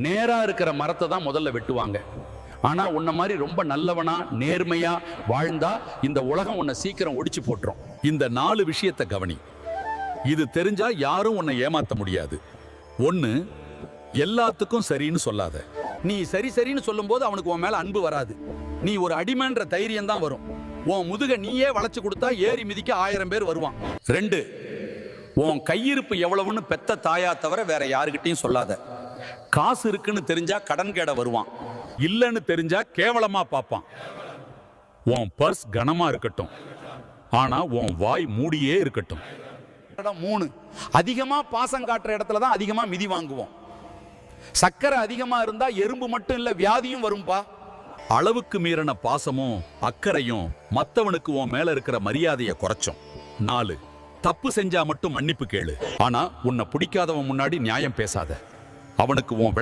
நேரா இருக்கிற மரத்தை தான் முதல்ல வெட்டுவாங்க. ஆனா உன்ன மாதிரி ரொம்ப நல்லவனா நேர்மையா வாழ்ந்தா இந்த உலகம் உன்னை சீக்கிரம் ஒடிச்சு போட்டுரும். இந்த 4 விஷயத்தை கவனி. இது தெரிஞ்சா யாரும் உன்னை ஏமாத்த முடியாது. 1, எல்லாத்துக்கும் சரின்னு சொல்லாத. நீ சரி சரின்னு சொல்லும்போது அவனுக்கு உன் மேல அன்பு வராது. நீ ஒரு அடிமைன்ற தைரியம் தான் வரும். உன் முதுக நீயே வளைச்சு கொடுத்தா ஏறி மிதிக்க 1000 பேர் வருவான். 2, உன் கையிருப்பு எவ்வளவுன்னு பெத்த தாயா தவிர வேற யாருக்கிட்டையும் சொல்லாத. காசு இருக்குன்னு தெரிஞ்சா கடன் கேட வருவான், இல்லன்னு தெரிஞ்சா கேவலமா பார்ப்பான். உன் பர்ஸ் கனமா இருக்கட்டும், ஆனா உன் வாய் மூடியே இருக்கட்டும். 3, அதிகமா பாசம் காட்டுற இடத்துல தான் அதிகமா மிதி வாங்குவோம். சக்கரை அதிகமா இருந்தா எறும்பு மட்டும் இல்ல வியாதியும் வரும்பா. அளவுக்கு மீறின பாசமும் அக்கறையும் மத்தவனுக்கு உன் மேல இருக்கிற மரியாதையை குறைச்சோம். 4, தப்பு செஞ்சா மட்டும் மன்னிப்பு கேளு, ஆனா உன்னை பிடிக்காதவன் முன்னாடி நியாயம் பேசாத. அவனுக்கு உன்